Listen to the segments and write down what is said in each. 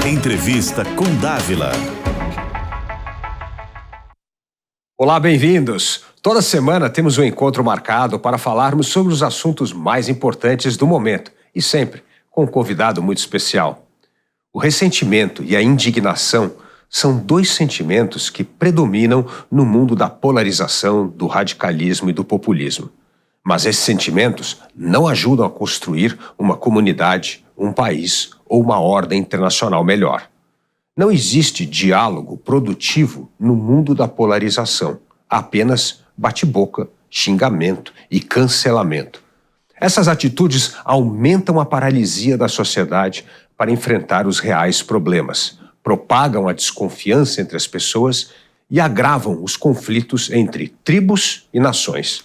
Entrevista com Dávila. Olá, bem-vindos! Toda semana temos um encontro marcado para falarmos sobre os assuntos mais importantes do momento e sempre com um convidado muito especial. O ressentimento e a indignação são dois sentimentos que predominam no mundo da polarização, do radicalismo e do populismo. Mas esses sentimentos não ajudam a construir uma comunidade, um país ou uma ordem internacional melhor. Não existe diálogo produtivo no mundo da polarização, apenas bate-boca, xingamento e cancelamento. Essas atitudes aumentam a paralisia da sociedade para enfrentar os reais problemas, propagam a desconfiança entre as pessoas e agravam os conflitos entre tribos e nações.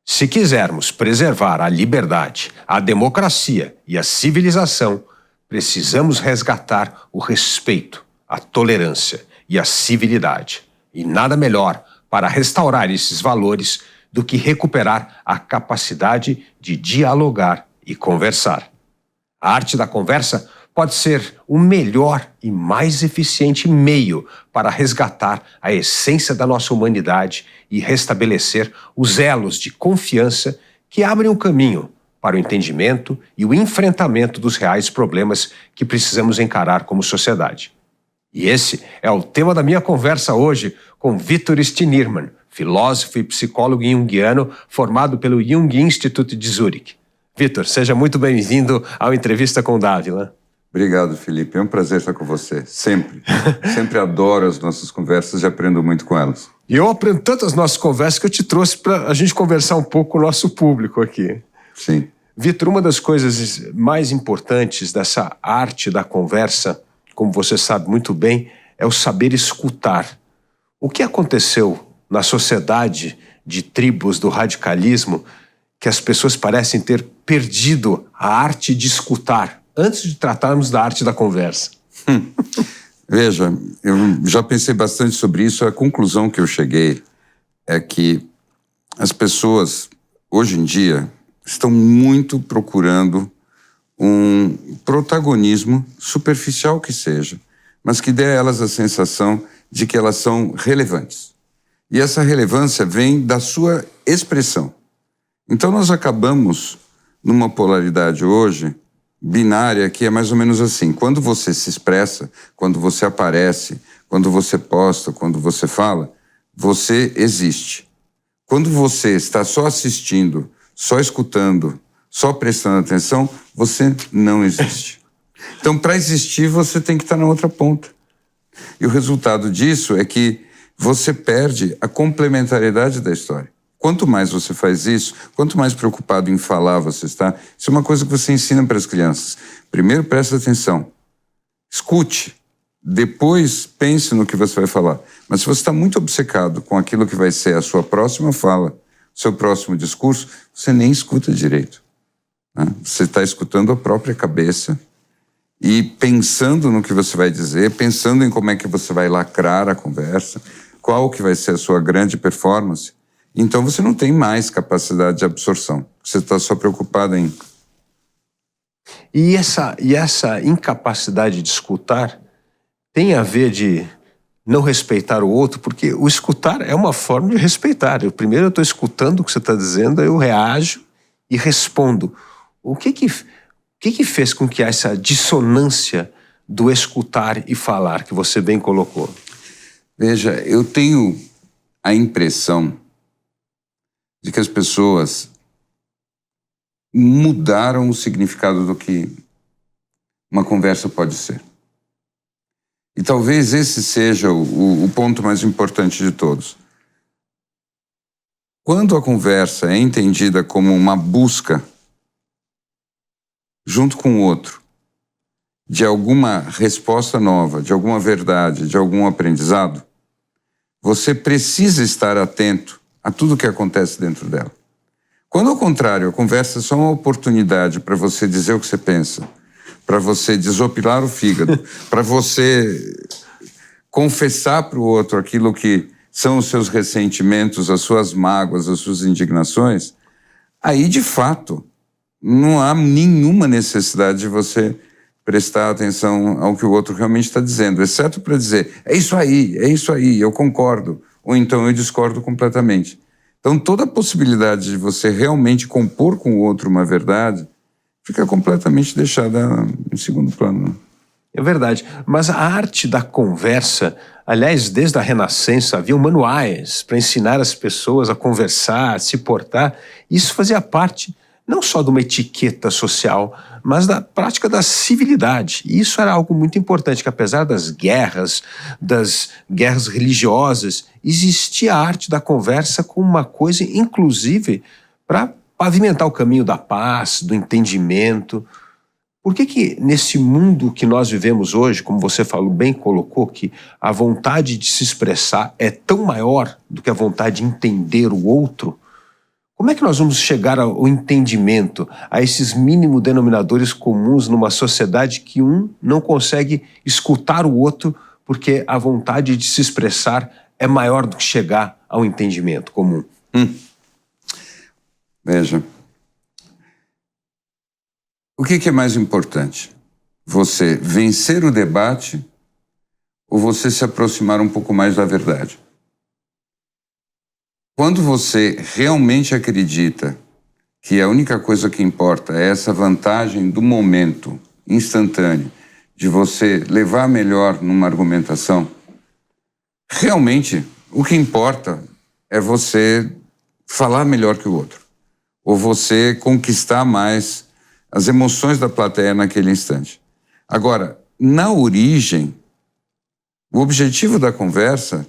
Se quisermos preservar a liberdade, a democracia e a civilização, precisamos resgatar o respeito, a tolerância e a civilidade. E nada melhor para restaurar esses valores do que recuperar a capacidade de dialogar e conversar. A arte da conversa pode ser o melhor e mais eficiente meio para resgatar a essência da nossa humanidade e restabelecer os elos de confiança que abrem o caminho para o entendimento e o enfrentamento dos reais problemas que precisamos encarar como sociedade. E esse é o tema da minha conversa hoje com Victor Stinirman, filósofo e psicólogo junguiano formado pelo Jung Institute de Zurique. Victor, seja muito bem-vindo ao Entrevista com Dávila. Obrigado, Felipe. É um prazer estar com você. Sempre. Sempre adoro as nossas conversas e aprendo muito com elas. E eu aprendo tanto as nossas conversas que eu te trouxe para a gente conversar um pouco com o nosso público aqui. Sim. Victor, uma das coisas mais importantes dessa arte da conversa, como você sabe muito bem, é o saber escutar. O que aconteceu na sociedade de tribos do radicalismo que as pessoas parecem ter perdido a arte de escutar antes de tratarmos da arte da conversa? Veja, eu já pensei bastante sobre isso. A conclusão que eu cheguei é que as pessoas, hoje em dia, estão muito procurando um protagonismo, superficial que seja, mas que dê a elas a sensação de que elas são relevantes. E essa relevância vem da sua expressão. Então nós acabamos numa polaridade hoje binária que é mais ou menos assim: quando você se expressa, quando você aparece, quando você posta, quando você fala, você existe. Quando você está só assistindo, só escutando, só prestando atenção, você não existe. Então, para existir, você tem que estar na outra ponta. E o resultado disso é que você perde a complementariedade da história. Quanto mais você faz isso, quanto mais preocupado em falar você está, isso é uma coisa que você ensina para as crianças. Primeiro, preste atenção. Escute. Depois, pense no que você vai falar. Mas se você está muito obcecado com aquilo que vai ser a sua próxima fala, seu próximo discurso, você nem escuta direito. Né? Você está escutando a própria cabeça e pensando no que você vai dizer, pensando em como é que você vai lacrar a conversa, qual que vai ser a sua grande performance. Então você não tem mais capacidade de absorção. Você está só preocupado em... E essa incapacidade de escutar tem a ver de não respeitar o outro, porque o escutar é uma forma de respeitar. Primeiro eu estou escutando o que você está dizendo, eu reajo e respondo. O que fez com que essa dissonância do escutar e falar, que você bem colocou? Veja, eu tenho a impressão de que as pessoas mudaram o significado do que uma conversa pode ser. E talvez esse seja o ponto mais importante de todos. Quando a conversa é entendida como uma busca, junto com o outro, de alguma resposta nova, de alguma verdade, de algum aprendizado, você precisa estar atento a tudo que acontece dentro dela. Quando, ao contrário, a conversa é só uma oportunidade para você dizer o que você pensa, para você desopilar o fígado, para você confessar para o outro aquilo que são os seus ressentimentos, as suas mágoas, as suas indignações, aí, de fato, não há nenhuma necessidade de você prestar atenção ao que o outro realmente está dizendo, exceto para dizer, é isso aí, eu concordo, ou então eu discordo completamente. Então, toda a possibilidade de você realmente compor com o outro uma verdade fica completamente deixada em segundo plano. É verdade, mas a arte da conversa, aliás, desde a Renascença haviam manuais para ensinar as pessoas a conversar, a se portar. Isso fazia parte não só de uma etiqueta social, mas da prática da civilidade. E isso era algo muito importante, que apesar das guerras religiosas, existia a arte da conversa como uma coisa, inclusive, para pavimentar o caminho da paz, do entendimento. Por que nesse mundo que nós vivemos hoje, como você falou, bem colocou, que a vontade de se expressar é tão maior do que a vontade de entender o outro, como é que nós vamos chegar ao entendimento, a esses mínimos denominadores comuns numa sociedade que um não consegue escutar o outro porque a vontade de se expressar é maior do que chegar ao entendimento comum? Veja, o que é mais importante? Você vencer o debate ou você se aproximar um pouco mais da verdade? Quando você realmente acredita que a única coisa que importa é essa vantagem do momento instantâneo de você levar melhor numa argumentação, realmente o que importa é você falar melhor que o outro, ou você conquistar mais as emoções da plateia naquele instante. Agora, na origem, o objetivo da conversa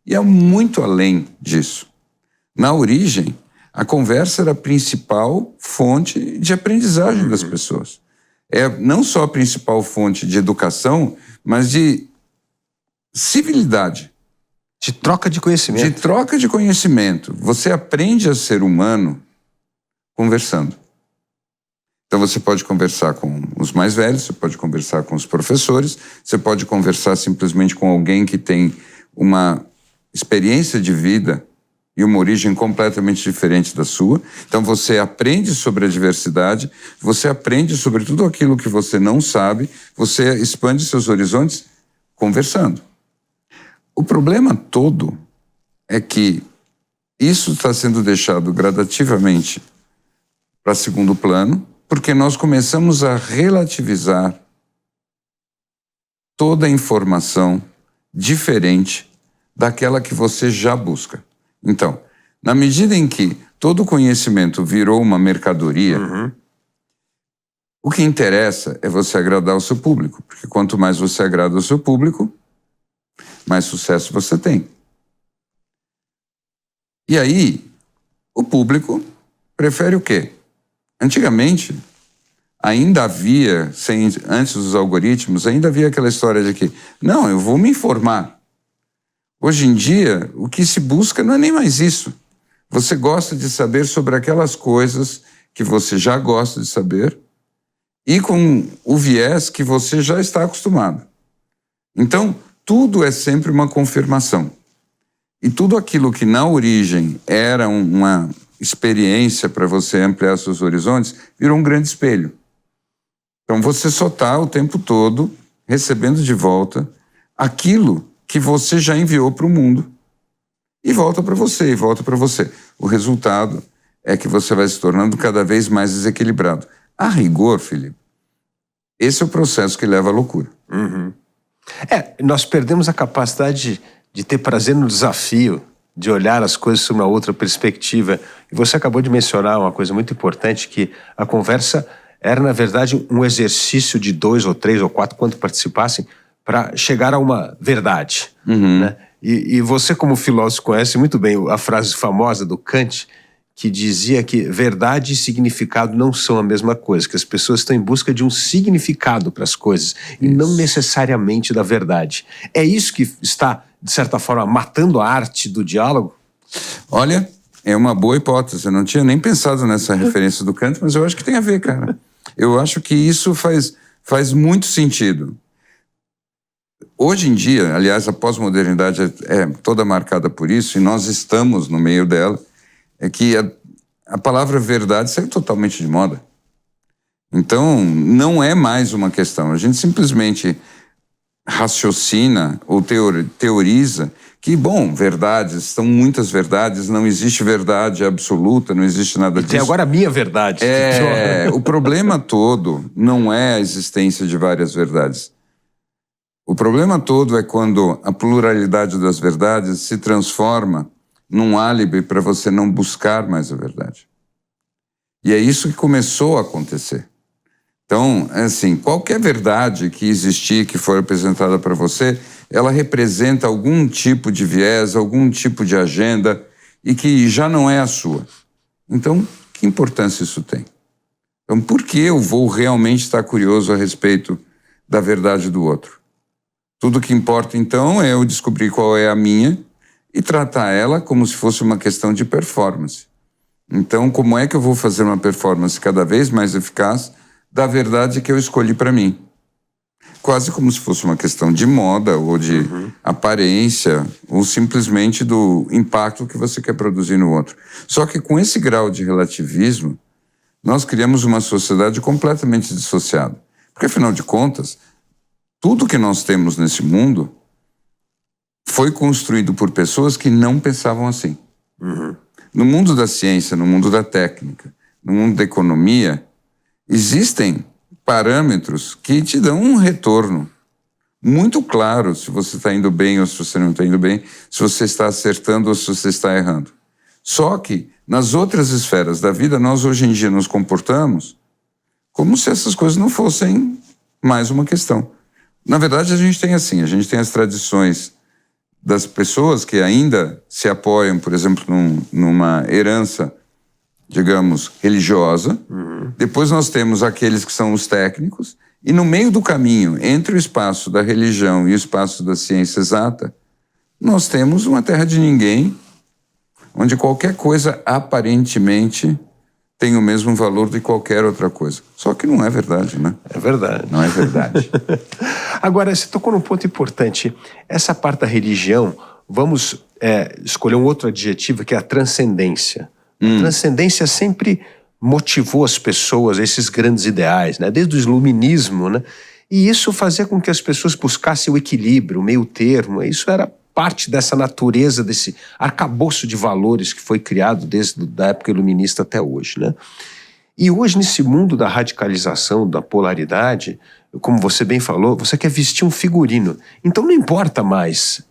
ia muito além disso. Na origem, a conversa era a principal fonte de aprendizagem das pessoas. É não só a principal fonte de educação, mas de civilidade. De troca de conhecimento. De troca de conhecimento. Você aprende a ser humano conversando. Então você pode conversar com os mais velhos, você pode conversar com os professores, você pode conversar simplesmente com alguém que tem uma experiência de vida e uma origem completamente diferente da sua. Então você aprende sobre a diversidade, você aprende sobre tudo aquilo que você não sabe, você expande seus horizontes conversando. O problema todo é que isso está sendo deixado gradativamente para segundo plano, porque nós começamos a relativizar toda a informação diferente daquela que você já busca. Então, na medida em que todo conhecimento virou uma mercadoria, o que interessa é você agradar o seu público, porque quanto mais você agrada o seu público, mais sucesso você tem. E aí, o público prefere o quê? Antigamente, ainda havia, antes dos algoritmos, ainda havia aquela história de que, não, eu vou me informar. Hoje em dia, o que se busca não é nem mais isso. Você gosta de saber sobre aquelas coisas que você já gosta de saber e com o viés que você já está acostumado. Então, tudo é sempre uma confirmação. E tudo aquilo que na origem era uma experiência para você ampliar seus horizontes, virou um grande espelho. Então você só está o tempo todo recebendo de volta aquilo que você já enviou para o mundo. E volta para você, e volta para você. O resultado é que você vai se tornando cada vez mais desequilibrado. A rigor, Felipe, esse é o processo que leva à loucura. Nós perdemos a capacidade de ter prazer no desafio, de olhar as coisas sob uma outra perspectiva. E você acabou de mencionar uma coisa muito importante, que a conversa era, na verdade, um exercício de 2 ou 3 ou 4, quanto participassem, para chegar a uma verdade. Né? E você, como filósofo, conhece muito bem a frase famosa do Kant, que dizia que verdade e significado não são a mesma coisa, que as pessoas estão em busca de um significado para as coisas, e não necessariamente da verdade. É isso que está, de certa forma, matando a arte do diálogo? Olha, é uma boa hipótese. Eu não tinha nem pensado nessa referência do Kant, mas eu acho que tem a ver, cara. Eu acho que isso faz muito sentido. Hoje em dia, aliás, a pós-modernidade é toda marcada por isso, e nós estamos no meio dela, é que a palavra verdade saiu totalmente de moda. Então, não é mais uma questão. A gente simplesmente raciocina ou teoriza que, bom, verdades, são muitas verdades, não existe verdade absoluta, não existe nada disso. Tem agora a minha verdade. O problema todo não é a existência de várias verdades. O problema todo é quando a pluralidade das verdades se transforma num álibi para você não buscar mais a verdade. E é isso que começou a acontecer. Então, assim, qualquer verdade que existir, que for apresentada para você, ela representa algum tipo de viés, algum tipo de agenda e que já não é a sua. Então, que importância isso tem? Então, por que eu vou realmente estar curioso a respeito da verdade do outro? Tudo que importa, então, é eu descobrir qual é a minha e tratar ela como se fosse uma questão de performance. Então, como é que eu vou fazer uma performance cada vez mais eficaz da verdade que eu escolhi para mim? Quase como se fosse uma questão de moda ou de aparência ou simplesmente do impacto que você quer produzir no outro. Só que com esse grau de relativismo, nós criamos uma sociedade completamente dissociada. Porque, afinal de contas, tudo que nós temos nesse mundo foi construído por pessoas que não pensavam assim. No mundo da ciência, no mundo da técnica, no mundo da economia, existem parâmetros que te dão um retorno muito claro se você está indo bem ou se você não está indo bem, se você está acertando ou se você está errando. Só que nas outras esferas da vida, nós hoje em dia nos comportamos como se essas coisas não fossem mais uma questão. Na verdade, a gente tem as tradições das pessoas que ainda se apoiam, por exemplo, numa herança, digamos, religiosa. Depois nós temos aqueles que são os técnicos, e no meio do caminho, entre o espaço da religião e o espaço da ciência exata, nós temos uma terra de ninguém, onde qualquer coisa aparentemente tem o mesmo valor de qualquer outra coisa. Só que não é verdade, né? É verdade. Não é verdade. Agora, você tocou num ponto importante. Essa parte da religião, vamos escolher um outro adjetivo, que é a transcendência. A transcendência sempre motivou as pessoas a esses grandes ideais, né? Desde o iluminismo, né? E isso fazia com que as pessoas buscassem o equilíbrio, o meio termo. Isso era parte dessa natureza, desse arcabouço de valores que foi criado desde a época iluminista até hoje, né? E hoje, nesse mundo da radicalização, da polaridade, como você bem falou, você quer vestir um figurino. Então não importa mais.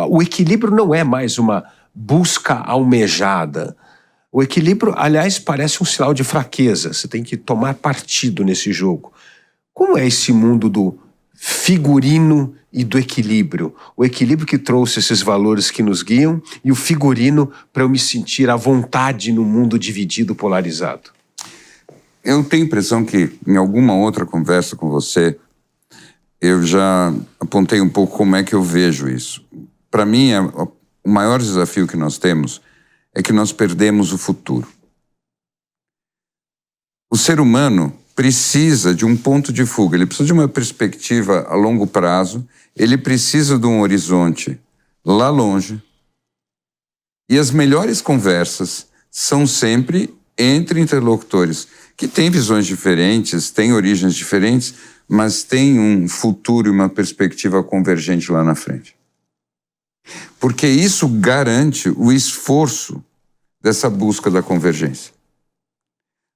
O equilíbrio não é mais uma busca almejada. O equilíbrio, aliás, parece um sinal de fraqueza. Você tem que tomar partido nesse jogo. Como é esse mundo do figurino e do equilíbrio? O equilíbrio que trouxe esses valores que nos guiam e o figurino para eu me sentir à vontade no mundo dividido, polarizado. Eu tenho a impressão que em alguma outra conversa com você, eu já apontei um pouco como é que eu vejo isso. Para mim, o maior desafio que nós temos é que nós perdemos o futuro. O ser humano precisa de um ponto de fuga, ele precisa de uma perspectiva a longo prazo, ele precisa de um horizonte lá longe. E as melhores conversas são sempre entre interlocutores que têm visões diferentes, têm origens diferentes, mas têm um futuro e uma perspectiva convergente lá na frente. Porque isso garante o esforço dessa busca da convergência.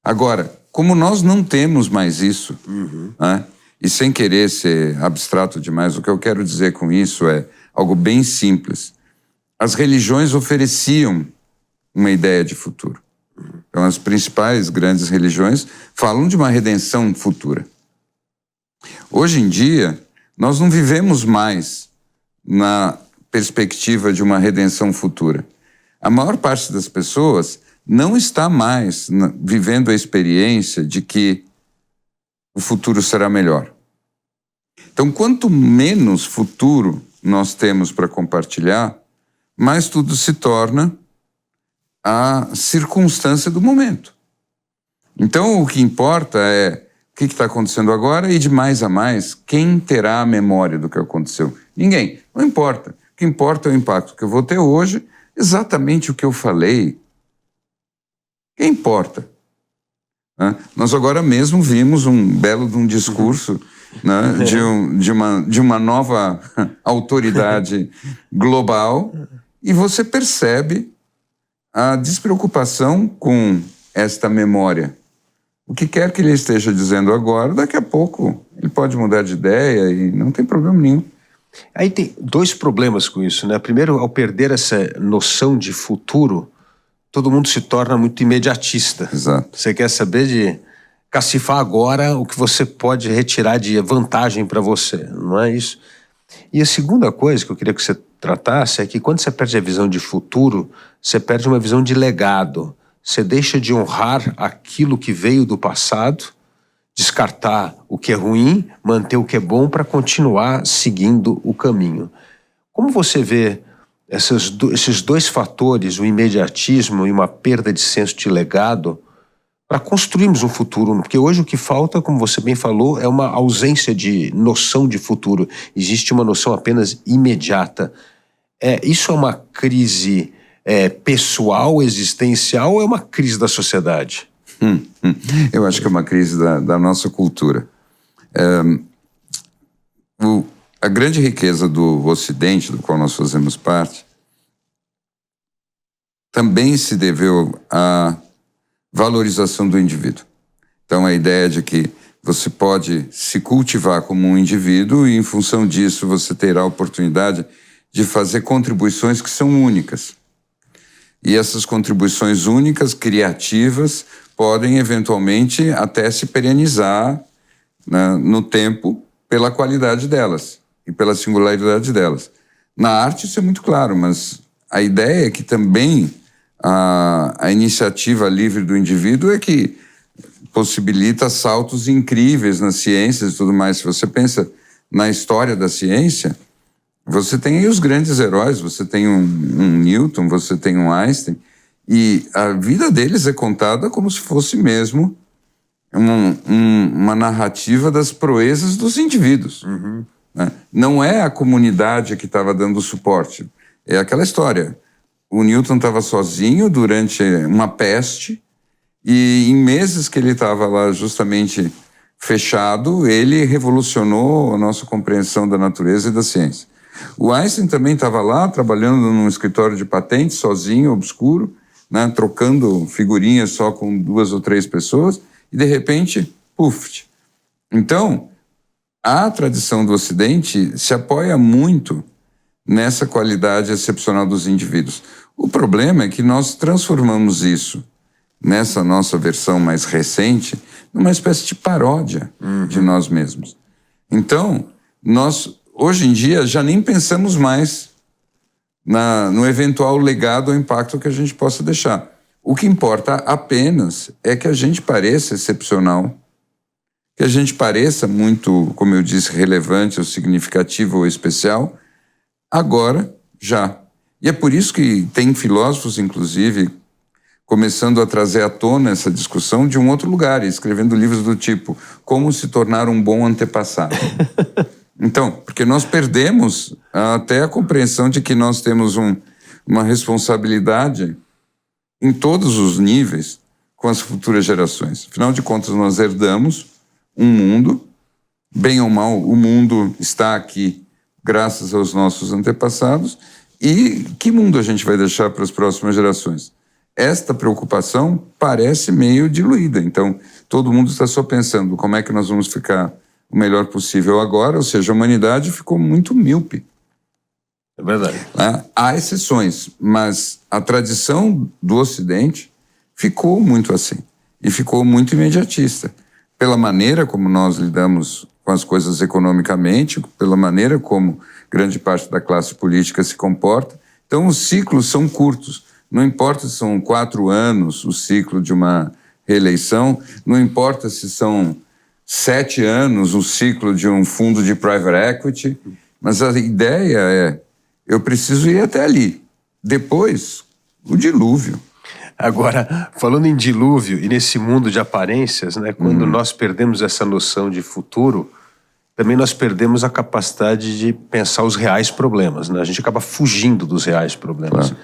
Agora, como nós não temos mais isso, né, e sem querer ser abstrato demais, o que eu quero dizer com isso é algo bem simples. As religiões ofereciam uma ideia de futuro. Então, as principais grandes religiões falam de uma redenção futura. Hoje em dia, nós não vivemos mais na perspectiva de uma redenção futura. A maior parte das pessoas não está mais vivendo a experiência de que o futuro será melhor. Então, quanto menos futuro nós temos para compartilhar, mais tudo se torna a circunstância do momento. Então, o que importa é o que está acontecendo agora e de mais a mais, quem terá a memória do que aconteceu? Ninguém. Não importa. O que importa é o impacto que eu vou ter hoje, exatamente o que eu falei. Quem importa? né? Nós agora mesmo vimos um belo de um discurso, né, de uma nova autoridade global, e você percebe a despreocupação com esta memória. O que quer que ele esteja dizendo agora, daqui a pouco ele pode mudar de ideia e não tem problema nenhum. Aí tem dois problemas com isso, né? Primeiro, ao perder essa noção de futuro, todo mundo se torna muito imediatista. Exato. Você quer saber de cacifar agora o que você pode retirar de vantagem para você, não é isso? E a segunda coisa que eu queria que você tratasse é que quando você perde a visão de futuro, você perde uma visão de legado. Você deixa de honrar aquilo que veio do passado, descartar o que é ruim, manter o que é bom para continuar seguindo o caminho. Como você vê esses dois fatores, o imediatismo e uma perda de senso de legado, para construirmos um futuro? Porque hoje o que falta, como você bem falou, é uma ausência de noção de futuro. Existe uma noção apenas imediata. Isso é uma crise pessoal, existencial, ou é uma crise da sociedade? Eu acho que é uma crise da nossa cultura. A grande riqueza do Ocidente, do qual nós fazemos parte, também se deveu à valorização do indivíduo. Então, a ideia de que você pode se cultivar como um indivíduo e, em função disso, você terá a oportunidade de fazer contribuições que são únicas. E essas contribuições únicas, criativas, podem, eventualmente, até se perenizar, né, no tempo pela qualidade delas e pela singularidade delas. Na arte isso é muito claro, mas a ideia é que também a iniciativa livre do indivíduo é que possibilita saltos incríveis nas ciências e tudo mais. Se você pensa na história da ciência, você tem aí os grandes heróis, você tem um Newton, você tem um Einstein, e a vida deles é contada como se fosse mesmo uma narrativa das proezas dos indivíduos. Né? Não é a comunidade que estava dando suporte, é aquela história. O Newton estava sozinho durante uma peste, e em meses que ele estava lá justamente fechado, ele revolucionou a nossa compreensão da natureza e da ciência. O Einstein também estava lá, trabalhando num escritório de patentes, sozinho, obscuro, né, trocando figurinhas só com 2 ou 3 pessoas, e de repente, puf! Então, a tradição do Ocidente se apoia muito nessa qualidade excepcional dos indivíduos. O problema é que nós transformamos isso, nessa nossa versão mais recente, numa espécie de paródia de nós mesmos. Então, nós, hoje em dia, já nem pensamos mais no eventual legado ou impacto que a gente possa deixar. O que importa apenas é que a gente pareça excepcional, que a gente pareça muito, como eu disse, relevante ou significativo ou especial, agora, já. E é por isso que tem filósofos, inclusive, começando a trazer à tona essa discussão de um outro lugar, escrevendo livros do tipo Como se tornar um bom antepassado. Então, porque nós perdemos até a compreensão de que nós temos uma responsabilidade em todos os níveis com as futuras gerações. Afinal de contas, nós herdamos um mundo, bem ou mal, o mundo está aqui graças aos nossos antepassados, e que mundo a gente vai deixar para as próximas gerações? Esta preocupação parece meio diluída, então todo mundo está só pensando como é que nós vamos ficar o melhor possível agora, ou seja, a humanidade ficou muito míope. É verdade. Há exceções, mas a tradição do Ocidente ficou muito assim, e ficou muito imediatista, pela maneira como nós lidamos com as coisas economicamente, pela maneira como grande parte da classe política se comporta. Então, os ciclos são curtos. Não importa se são 4 anos o ciclo de uma reeleição, não importa se são 7 anos o ciclo de um fundo de private equity, mas a ideia é, eu preciso ir até ali. Depois, o dilúvio. Agora, falando em dilúvio e nesse mundo de aparências, né, quando nós perdemos essa noção de futuro, também nós perdemos a capacidade de pensar os reais problemas, né? A gente acaba fugindo dos reais problemas. Claro.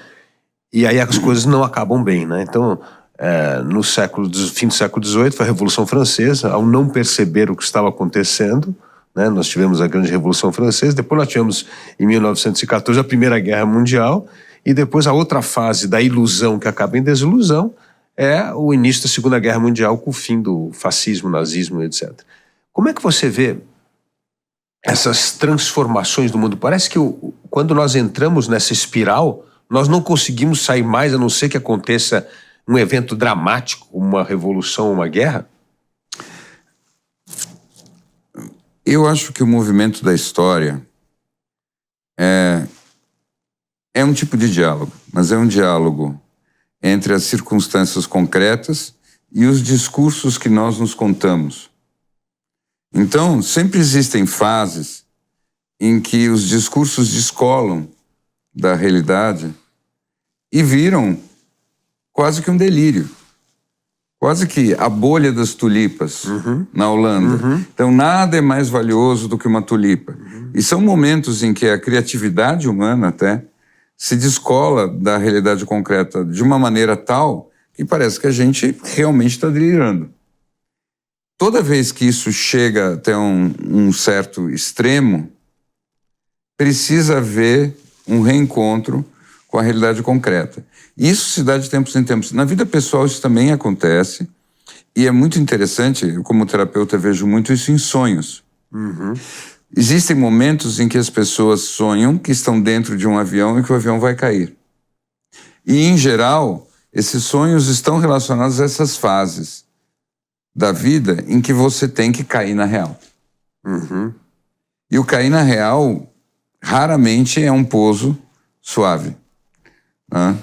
E aí as coisas não acabam bem, né? Então, no fim do século XVIII, foi a Revolução Francesa, ao não perceber o que estava acontecendo, né? Nós tivemos a Grande Revolução Francesa, depois nós tivemos, em 1914, a Primeira Guerra Mundial, e depois a outra fase da ilusão que acaba em desilusão é o início da Segunda Guerra Mundial, com o fim do fascismo, nazismo, etc. Como é que você vê essas transformações do mundo? Parece que quando nós entramos nessa espiral, nós não conseguimos sair mais, a não ser que aconteça um evento dramático, uma revolução, uma guerra? Eu acho que o movimento da história é um tipo de diálogo, mas é um diálogo entre as circunstâncias concretas e os discursos que nós nos contamos. Então, sempre existem fases em que os discursos descolam da realidade e viram quase que um delírio. Quase que a bolha das tulipas na Holanda. Então, nada é mais valioso do que uma tulipa. E são momentos em que a criatividade humana até se descola da realidade concreta de uma maneira tal que parece que a gente realmente está delirando. Toda vez que isso chega até um certo extremo, precisa haver um reencontro com a realidade concreta. Isso se dá de tempos em tempos. Na vida pessoal isso também acontece, e é muito interessante, eu como terapeuta vejo muito isso em sonhos. Existem momentos em que as pessoas sonham que estão dentro de um avião e que o avião vai cair. E, em geral, esses sonhos estão relacionados a essas fases da vida em que você tem que cair na real. E o cair na real raramente é um pouso suave, né?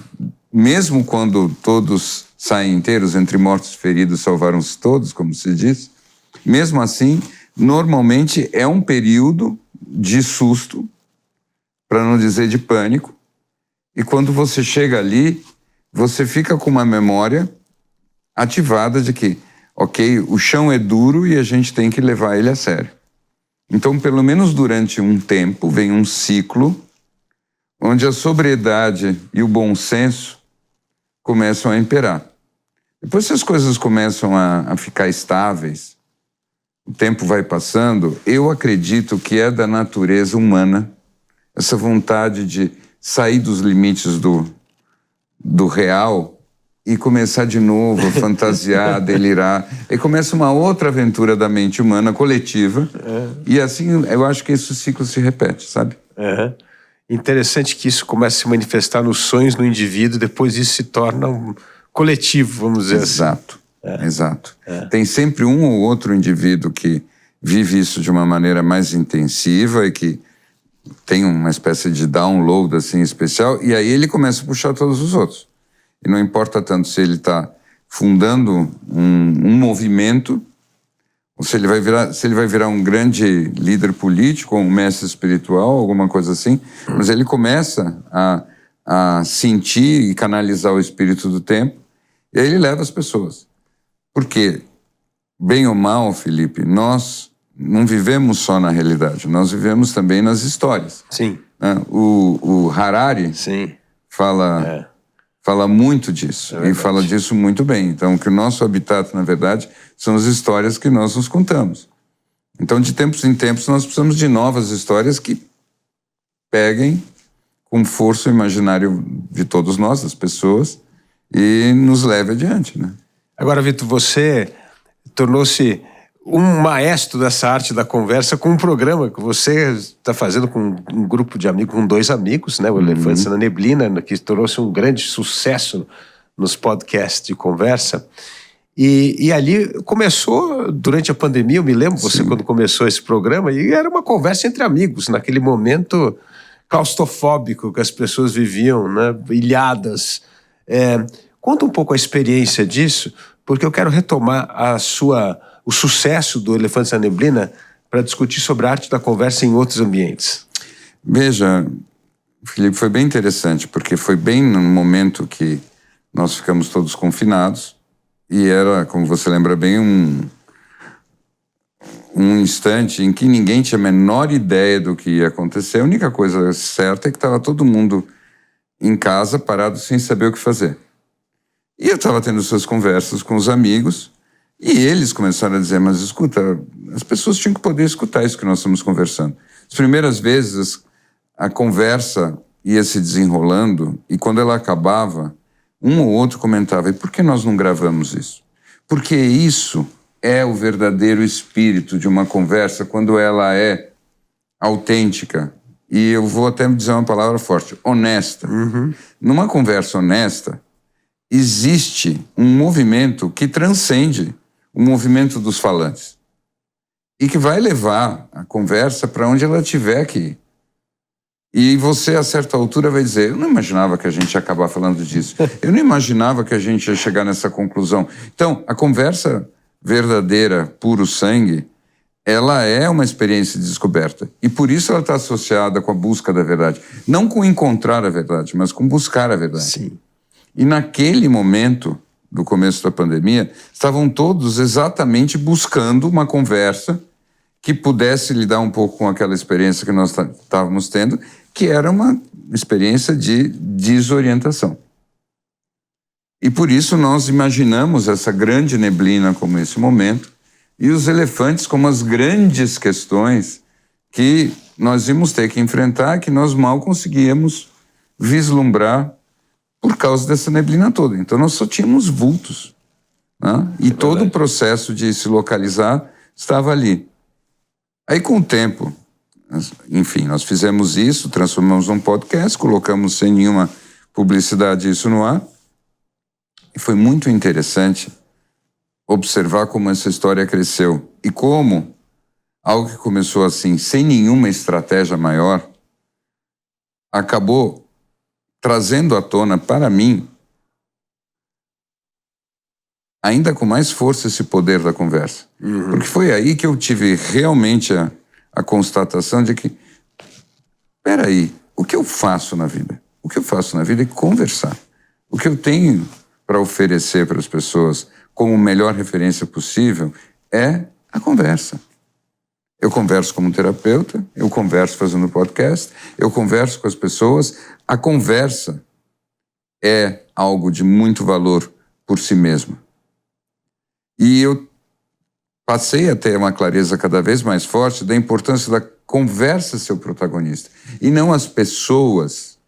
Mesmo quando todos saem inteiros, entre mortos e feridos salvaram-se todos, como se diz, mesmo assim, normalmente é um período de susto, para não dizer de pânico, e quando você chega ali, você fica com uma memória ativada de que, ok, o chão é duro e a gente tem que levar ele a sério. Então, pelo menos durante um tempo, vem um ciclo onde a sobriedade e o bom senso começam a imperar. Depois que as coisas começam a ficar estáveis, o tempo vai passando, eu acredito que é da natureza humana essa vontade de sair dos limites do real e começar de novo a fantasiar, a delirar. E começa uma outra aventura da mente humana coletiva. E assim, eu acho que esse ciclo se repete, sabe? Interessante que isso começa a se manifestar nos sonhos no indivíduo, depois isso se torna um coletivo, vamos dizer Exato, assim. exato. Tem sempre um ou outro indivíduo que vive isso de uma maneira mais intensiva e que tem uma espécie de download assim especial, e aí ele começa a puxar todos os outros. E não importa tanto se ele está fundando um movimento, ou se ele vai virar um grande líder político, ou um mestre espiritual, alguma coisa assim, mas ele começa a sentir e canalizar o espírito do tempo, e aí ele leva as pessoas. Porque, bem ou mal, Felipe, nós não vivemos só na realidade, nós vivemos também nas histórias. Sim. O Harari fala muito disso, e fala disso muito bem. Então, que o nosso habitat, na verdade, são as histórias que nós nos contamos. Então, de tempos em tempos, nós precisamos de novas histórias que peguem com força o imaginário de todos nós, das pessoas, e nos leve adiante, né? Agora, Vitor, você tornou-se um maestro dessa arte da conversa com um programa que você está fazendo com um grupo de amigos, com 2 amigos, né? O Elefantes na Neblina, que tornou-se um grande sucesso nos podcasts de conversa. E ali começou, durante a pandemia, eu me lembro, você quando começou esse programa, e era uma conversa entre amigos, naquele momento claustrofóbico que as pessoas viviam, né? Ilhadas. Conta um pouco a experiência disso, porque eu quero retomar o sucesso do Elefantes na Neblina para discutir sobre a arte da conversa em outros ambientes. Veja, Felipe, foi bem interessante, porque foi bem no momento que nós ficamos todos confinados, e era, como você lembra bem, um instante em que ninguém tinha a menor ideia do que ia acontecer. A única coisa certa é que estava todo mundo em casa, parado, sem saber o que fazer. E eu estava tendo essas conversas com os amigos e eles começaram a dizer, mas escuta, as pessoas tinham que poder escutar isso que nós estamos conversando. As primeiras vezes a conversa ia se desenrolando e quando ela acabava, um ou outro comentava, e por que nós não gravamos isso? Porque isso é o verdadeiro espírito de uma conversa quando ela é autêntica. E eu vou até dizer uma palavra forte, honesta. Numa conversa honesta, existe um movimento que transcende o movimento dos falantes e que vai levar a conversa para onde ela tiver que ir. E você, a certa altura, vai dizer, eu não imaginava que a gente ia acabar falando disso. Eu não imaginava que a gente ia chegar nessa conclusão. Então, a conversa verdadeira, puro sangue, ela é uma experiência de descoberta. E por isso ela está associada com a busca da verdade. Não com encontrar a verdade, mas com buscar a verdade. Sim. E naquele momento, do começo da pandemia, estavam todos exatamente buscando uma conversa que pudesse lidar um pouco com aquela experiência que nós estávamos tendo, que era uma experiência de desorientação. E por isso nós imaginamos essa grande neblina como esse momento e os elefantes como as grandes questões que nós íamos ter que enfrentar, que nós mal conseguíamos vislumbrar por causa dessa neblina toda. Então nós só tínhamos vultos, né? E todo o processo de se localizar estava ali. Aí com o tempo, enfim, nós fizemos isso, transformamos num podcast, colocamos sem nenhuma publicidade isso no ar. E foi muito interessante observar como essa história cresceu e como algo que começou assim, sem nenhuma estratégia maior, acabou trazendo à tona para mim, ainda com mais força, esse poder da conversa. Porque foi aí que eu tive realmente a constatação de que, peraí, o que eu faço na vida? O que eu faço na vida é conversar. O que eu tenho para oferecer para as pessoas como melhor referência possível é a conversa. Eu converso como terapeuta, eu converso fazendo podcast, eu converso com as pessoas. A conversa é algo de muito valor por si mesma. E eu passei a ter uma clareza cada vez mais forte da importância da conversa ser o protagonista, e não as pessoas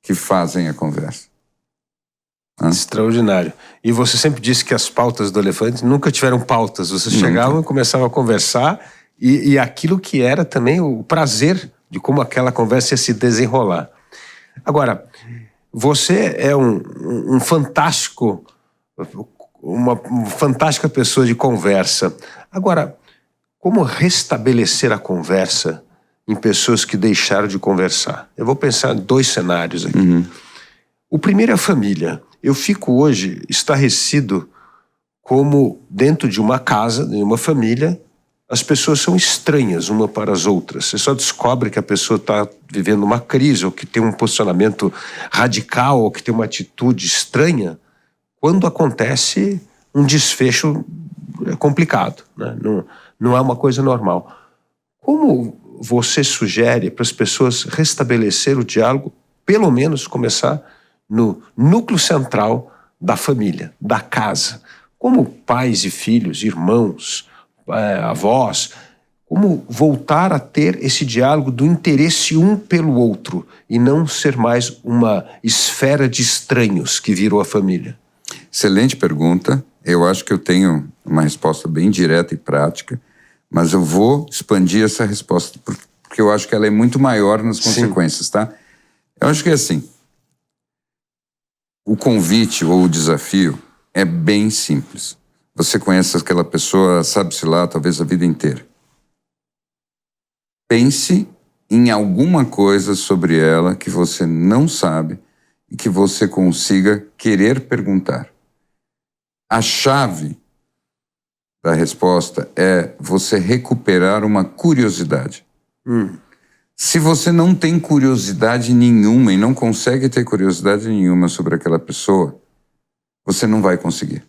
que fazem a conversa. Extraordinário. E você sempre disse que as pautas do Elefante nunca tiveram pautas. Vocês chegavam e começavam a conversar e aquilo que era também o prazer de como aquela conversa ia se desenrolar. Agora, você é um fantástico, uma fantástica pessoa de conversa. Agora, como restabelecer a conversa em pessoas que deixaram de conversar? Eu vou pensar em 2 cenários aqui. O primeiro é a família. Eu fico hoje estarrecido como dentro de uma casa, de uma família, as pessoas são estranhas uma para as outras. Você só descobre que a pessoa está vivendo uma crise, ou que tem um posicionamento radical, ou que tem uma atitude estranha, quando acontece um desfecho complicado, né? Não é uma coisa normal. Como você sugere para as pessoas restabelecer o diálogo, pelo menos começar no núcleo central da família, da casa, como pais e filhos, irmãos, avós, como voltar a ter esse diálogo do interesse um pelo outro e não ser mais uma esfera de estranhos que virou a família? Excelente pergunta. Eu acho que eu tenho uma resposta bem direta e prática, mas eu vou expandir essa resposta porque eu acho que ela é muito maior nas consequências, tá? Eu acho que é assim. O convite ou o desafio é bem simples. Você conhece aquela pessoa, sabe-se lá, talvez a vida inteira. Pense em alguma coisa sobre ela que você não sabe e que você consiga querer perguntar. A chave da resposta é você recuperar uma curiosidade. Se você não tem curiosidade nenhuma e não consegue ter curiosidade nenhuma sobre aquela pessoa, você não vai conseguir.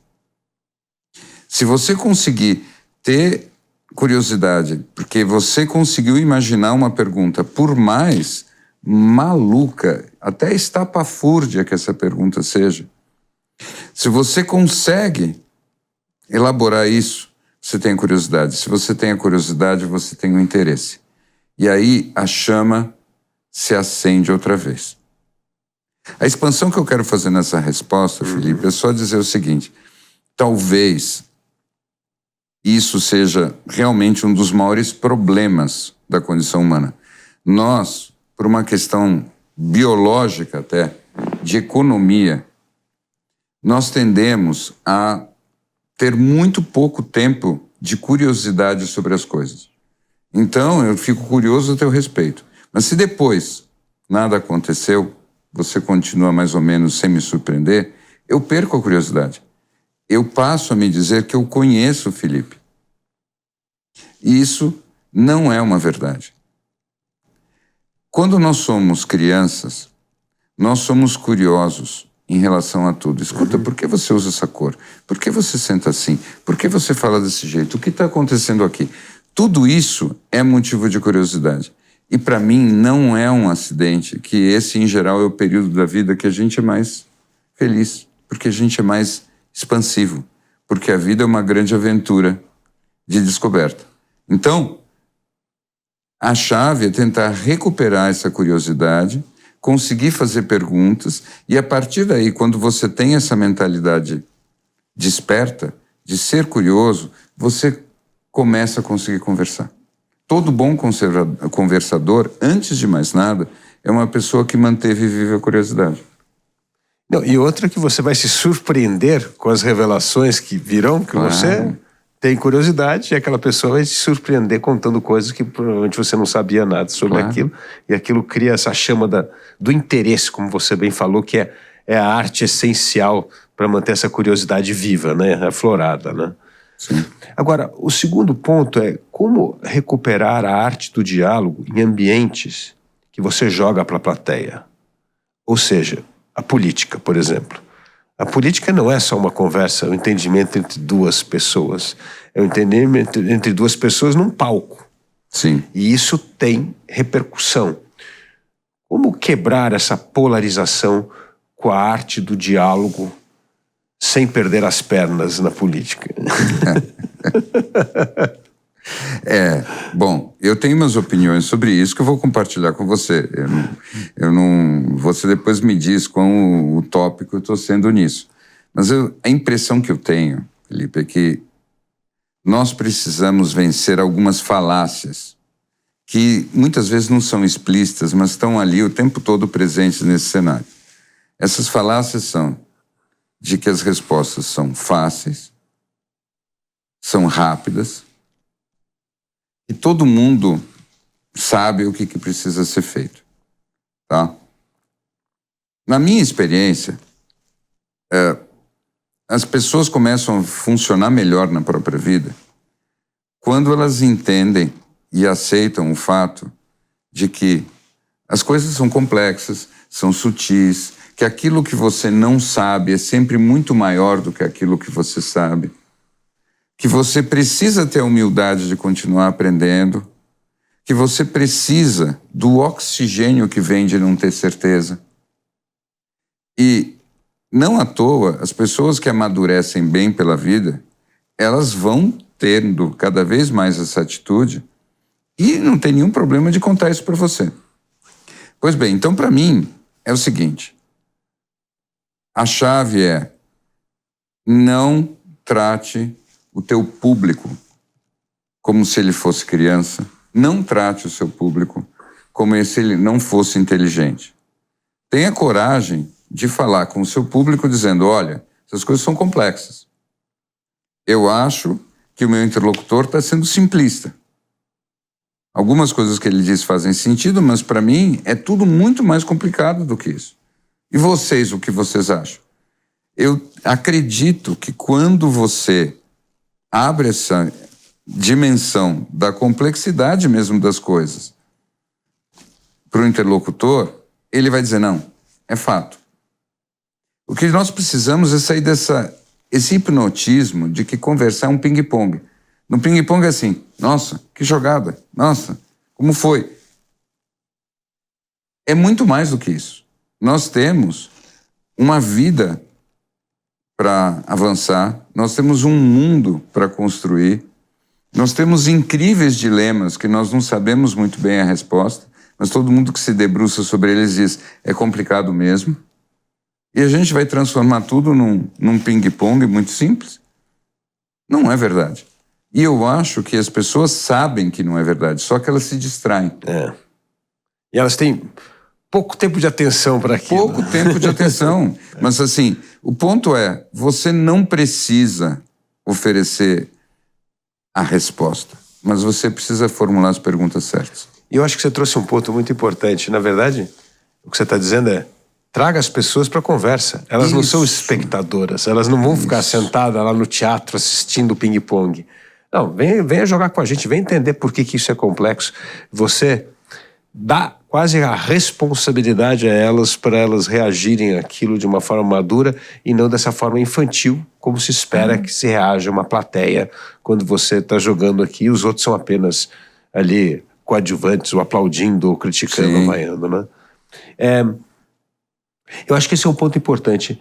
Se você conseguir ter curiosidade, porque você conseguiu imaginar uma pergunta, por mais maluca, até estapafúrdia que essa pergunta seja, Se você consegue elaborar isso, você tem curiosidade. Se você tem a curiosidade, você tem o interesse. E aí a chama se acende outra vez. A expansão que eu quero fazer nessa resposta, Felipe, é só dizer o seguinte: talvez isso seja realmente um dos maiores problemas da condição humana. Nós, por uma questão biológica até, de economia, nós tendemos a ter muito pouco tempo de curiosidade sobre as coisas. Então, eu fico curioso a teu respeito. Mas se depois nada aconteceu, você continua mais ou menos sem me surpreender, eu perco a curiosidade. Eu passo a me dizer que eu conheço o Felipe. E isso não é uma verdade. Quando nós somos crianças, nós somos curiosos em relação a tudo. Escuta, por que você usa essa cor? Por que você senta assim? Por que você fala desse jeito? O que está acontecendo aqui? Tudo isso é motivo de curiosidade. E para mim não é um acidente que esse, em geral, é o período da vida que a gente é mais feliz, porque a gente é mais expansivo, porque a vida é uma grande aventura de descoberta. Então, a chave é tentar recuperar essa curiosidade, conseguir fazer perguntas, e a partir daí, quando você tem essa mentalidade desperta, de ser curioso, você começa a conseguir conversar. Todo bom conversador, antes de mais nada, é uma pessoa que manteve viva a curiosidade. Não, e outra que você vai se surpreender com as revelações que virão, que você tem curiosidade, e aquela pessoa vai se surpreender contando coisas que provavelmente você não sabia nada sobre aquilo, e aquilo cria essa chama do interesse, como você bem falou, que é a arte essencial para manter essa curiosidade viva, né, aflorada, né? Sim. Agora, o segundo ponto é como recuperar a arte do diálogo em ambientes que você joga para a plateia. Ou seja, a política, por exemplo. A política não é só uma conversa, um entendimento entre duas pessoas. É um entendimento entre duas pessoas num palco. Sim. E isso tem repercussão. Como quebrar essa polarização com a arte do diálogo sem perder as pernas na política? Bom, eu tenho umas opiniões sobre isso que eu vou compartilhar com você. Você depois me diz quão utópico eu estou sendo nisso. Mas a impressão que eu tenho, Felipe, é que nós precisamos vencer algumas falácias que muitas vezes não são explícitas, mas estão ali o tempo todo presentes nesse cenário. Essas falácias são de que as respostas são fáceis, são rápidas, e todo mundo sabe o que precisa ser feito, tá? Na minha experiência, as pessoas começam a funcionar melhor na própria vida quando elas entendem e aceitam o fato de que as coisas são complexas, são sutis, que aquilo que você não sabe é sempre muito maior do que aquilo que você sabe, que você precisa ter a humildade de continuar aprendendo, que você precisa do oxigênio que vem de não ter certeza. E não à toa, as pessoas que amadurecem bem pela vida, elas vão tendo cada vez mais essa atitude e não tem nenhum problema de contar isso para você. Pois bem, então para mim é o seguinte: a chave é não trate o teu público como se ele fosse criança. Não trate o seu público como se ele não fosse inteligente. Tenha coragem de falar com o seu público dizendo: olha, essas coisas são complexas. Eu acho que o meu interlocutor está sendo simplista. Algumas coisas que ele diz fazem sentido, mas para mim é tudo muito mais complicado do que isso. E vocês, o que vocês acham? Eu acredito que quando você abre essa dimensão da complexidade mesmo das coisas para o interlocutor, ele vai dizer: não, é fato. O que nós precisamos é sair esse hipnotismo de que conversar é um ping-pong. No ping-pong é assim: nossa, que jogada, nossa, como foi? É muito mais do que isso. Nós temos uma vida para avançar, nós temos um mundo para construir, nós temos incríveis dilemas que nós não sabemos muito bem a resposta, mas todo mundo que se debruça sobre eles diz, é complicado mesmo. E a gente vai transformar tudo num ping-pong muito simples? Não é verdade. E eu acho que as pessoas sabem que não é verdade, só que elas se distraem. E elas têm pouco tempo de atenção para aquilo. Pouco tempo de atenção. Mas assim, o ponto é, você não precisa oferecer a resposta, mas você precisa formular as perguntas certas. E eu acho que você trouxe um ponto muito importante. Na verdade, o que você está dizendo é, traga as pessoas para a conversa. Elas não são espectadoras, elas não vão ficar sentadas lá no teatro assistindo ping-pong. Não, venha jogar com a gente, venha entender por que isso é complexo. Você dá quase a responsabilidade a elas para elas reagirem àquilo de uma forma madura e não dessa forma infantil, como se espera que se reaja uma plateia quando você está jogando aqui e os outros são apenas ali coadjuvantes, ou aplaudindo, ou criticando, ou vaiando, né? Eu acho que esse é um ponto importante.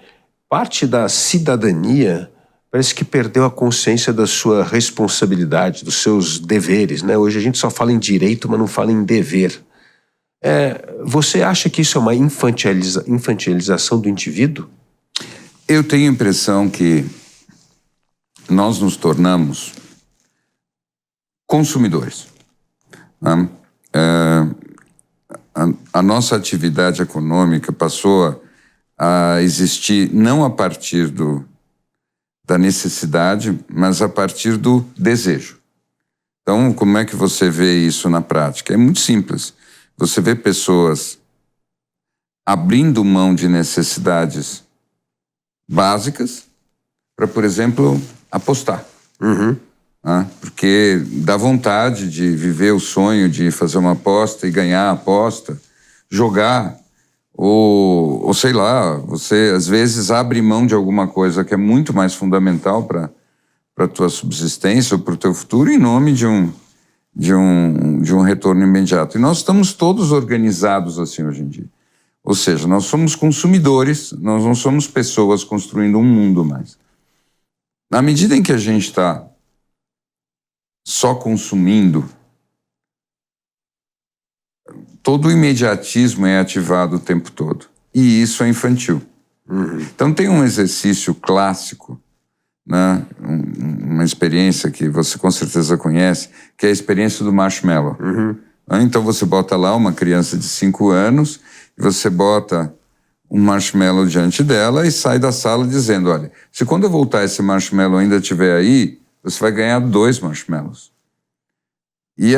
Parte da cidadania parece que perdeu a consciência da sua responsabilidade, dos seus deveres, né? Hoje a gente só fala em direito, mas não fala em dever. Você acha que isso é uma infantilização do indivíduo? Eu tenho a impressão que nós nos tornamos consumidores. Né? A nossa atividade econômica passou a existir não a partir da necessidade, mas a partir do desejo. Então, como é que você vê isso na prática? É muito simples. Você vê pessoas abrindo mão de necessidades básicas para, por exemplo, apostar. Porque dá vontade de viver o sonho de fazer uma aposta e ganhar a aposta, jogar, ou sei lá, você às vezes abre mão de alguma coisa que é muito mais fundamental para a tua subsistência ou para o teu futuro em nome de um retorno imediato. E nós estamos todos organizados assim hoje em dia. Ou seja, nós somos consumidores, nós não somos pessoas construindo um mundo mais. Na medida em que a gente está só consumindo, todo o imediatismo é ativado o tempo todo. E isso é infantil. Então tem um exercício clássico, né? Uma experiência que você com certeza conhece, que é a experiência do marshmallow. Então você bota lá uma criança de 5 anos, e você bota um marshmallow diante dela e sai da sala dizendo, olha, se quando eu voltar esse marshmallow ainda estiver aí, você vai ganhar 2 marshmallows. E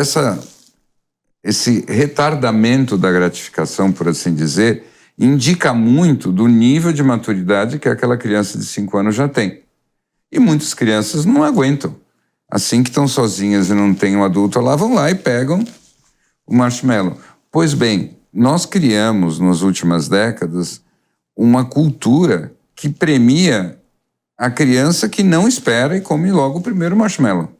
esse retardamento da gratificação, por assim dizer, indica muito do nível de maturidade que aquela criança de 5 anos já tem. E muitas crianças não aguentam. Assim que estão sozinhas e não tem um adulto lá, vão lá e pegam o marshmallow. Pois bem, nós criamos, nas últimas décadas, uma cultura que premia a criança que não espera e come logo o primeiro marshmallow.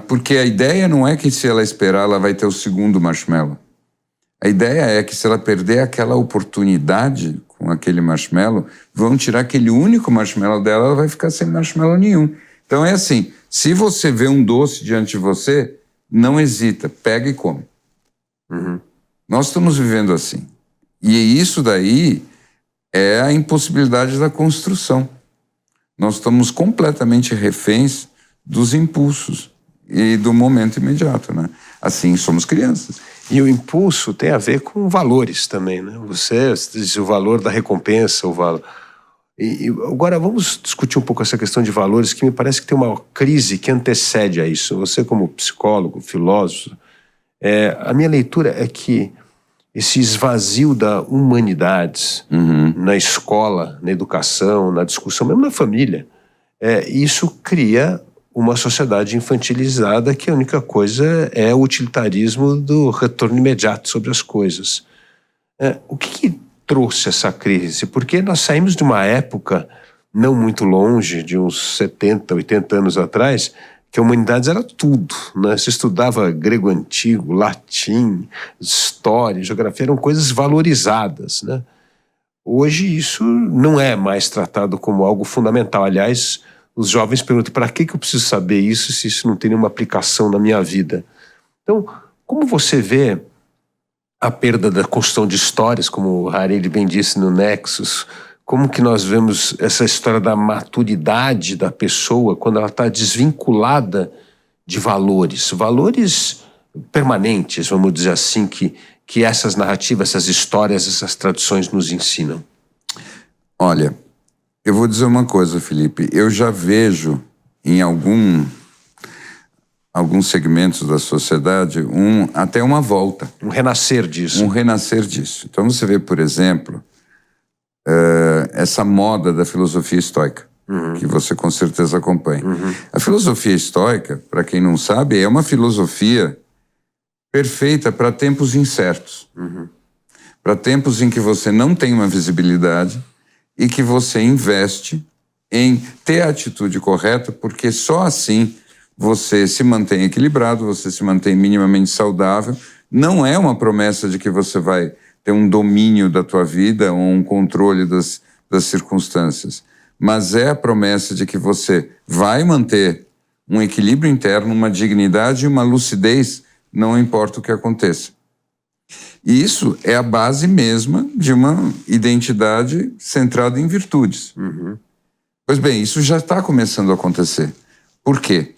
Porque a ideia não é que se ela esperar, ela vai ter o segundo marshmallow. A ideia é que se ela perder aquela oportunidade com aquele marshmallow, vão tirar aquele único marshmallow dela, ela vai ficar sem marshmallow nenhum. Então é assim, se você vê um doce diante de você, não hesita, pega e come. Nós estamos vivendo assim. E isso daí é a impossibilidade da construção. Nós estamos completamente reféns dos impulsos e do momento imediato, né? Assim, somos crianças. E o impulso tem a ver com valores também, né? Você diz o valor da recompensa, o valor... E agora vamos discutir um pouco essa questão de valores, que me parece que tem uma crise que antecede a isso. Você como psicólogo, filósofo, a minha leitura é que esse esvazio da humanidades na escola, na educação, na discussão, mesmo na família, isso cria uma sociedade infantilizada que a única coisa é o utilitarismo do retorno imediato sobre as coisas. O que trouxe essa crise? Porque nós saímos de uma época não muito longe, de uns 70, 80 anos atrás, que a humanidade era tudo, né? Se estudava grego antigo, latim, história, geografia, eram coisas valorizadas, né? Hoje isso não é mais tratado como algo fundamental. Aliás, os jovens perguntam, para que eu preciso saber isso se isso não tem nenhuma aplicação na minha vida? Então, como você vê a perda da construção de histórias, como o Harari bem disse no Nexus, como que nós vemos essa história da maturidade da pessoa quando ela está desvinculada de valores permanentes, vamos dizer assim, que essas narrativas, essas histórias, essas tradições nos ensinam? Olha, eu vou dizer uma coisa, Felipe. Eu já vejo em alguns segmentos da sociedade até uma volta. Um renascer disso. Um renascer disso. Então você vê, por exemplo, essa moda da filosofia estoica, que você com certeza acompanha. A filosofia estoica, para quem não sabe, é uma filosofia perfeita para tempos incertos. Para tempos em que você não tem uma visibilidade e que você investe em ter a atitude correta, porque só assim você se mantém equilibrado, você se mantém minimamente saudável. Não é uma promessa de que você vai ter um domínio da tua vida ou um controle das circunstâncias, mas é a promessa de que você vai manter um equilíbrio interno, uma dignidade e uma lucidez, não importa o que aconteça. E isso é a base mesma de uma identidade centrada em virtudes. Pois bem, isso já está começando a acontecer. Por quê?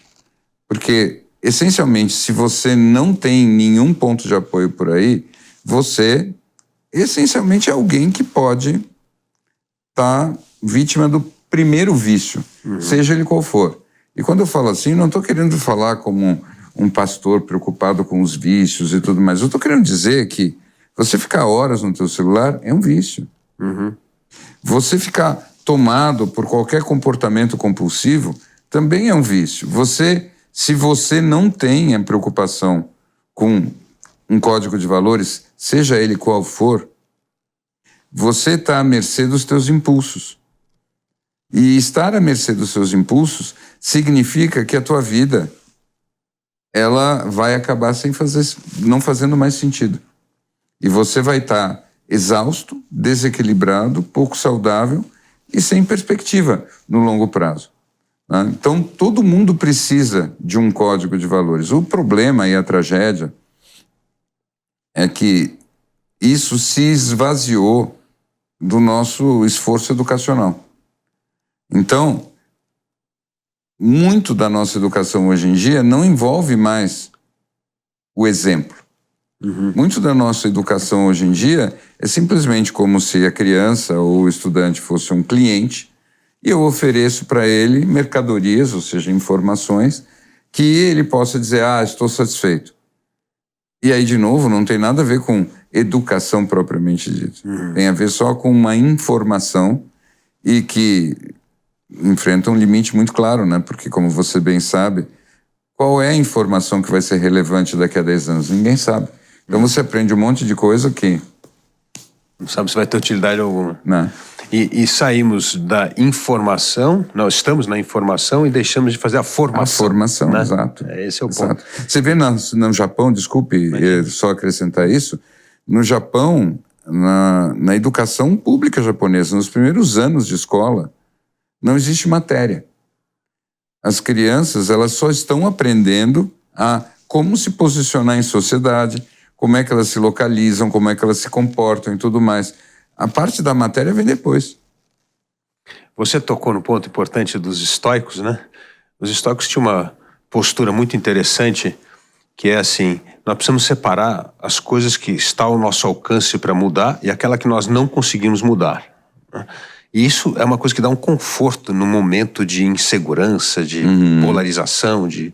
Porque, essencialmente, se você não tem nenhum ponto de apoio por aí, você, essencialmente, é alguém que pode estar vítima do primeiro vício, seja ele qual for. E quando eu falo assim, não estou querendo falar como um pastor preocupado com os vícios e tudo mais. Eu estou querendo dizer que você ficar horas no teu celular é um vício. Você ficar tomado por qualquer comportamento compulsivo também é um vício. Se você não tem a preocupação com um código de valores, seja ele qual for, você está à mercê dos teus impulsos. E estar à mercê dos seus impulsos significa que a tua vida ela vai acabar não fazendo mais sentido. E você vai estar exausto, desequilibrado, pouco saudável e sem perspectiva no longo prazo. Então, todo mundo precisa de um código de valores. O problema e a tragédia é que isso se esvaziou do nosso esforço educacional. Então, muito da nossa educação hoje em dia não envolve mais o exemplo. Muito da nossa educação hoje em dia é simplesmente como se a criança ou o estudante fosse um cliente e eu ofereço para ele mercadorias, ou seja, informações, que ele possa dizer, estou satisfeito. E aí, de novo, não tem nada a ver com educação propriamente dita. Tem a ver só com uma informação e que enfrenta um limite muito claro, né? Porque, como você bem sabe, qual é a informação que vai ser relevante daqui a 10 anos? Ninguém sabe. Então você aprende um monte de coisa que não sabe se vai ter utilidade alguma. Não. E saímos da informação, nós estamos na informação e deixamos de fazer a formação. A formação, né? Exato. Esse é o exato. ponto. Você vê no Japão, desculpe só acrescentar isso, no Japão, na educação pública japonesa, nos primeiros anos de escola, não existe matéria. As crianças, elas só estão aprendendo a como se posicionar em sociedade, como é que elas se localizam, como é que elas se comportam e tudo mais. A parte da matéria vem depois. Você tocou no ponto importante dos estoicos, né? Os estoicos tinham uma postura muito interessante, que é assim, nós precisamos separar as coisas que estão ao nosso alcance para mudar e aquela que nós não conseguimos mudar. E isso é uma coisa que dá um conforto no momento de insegurança, de polarização, de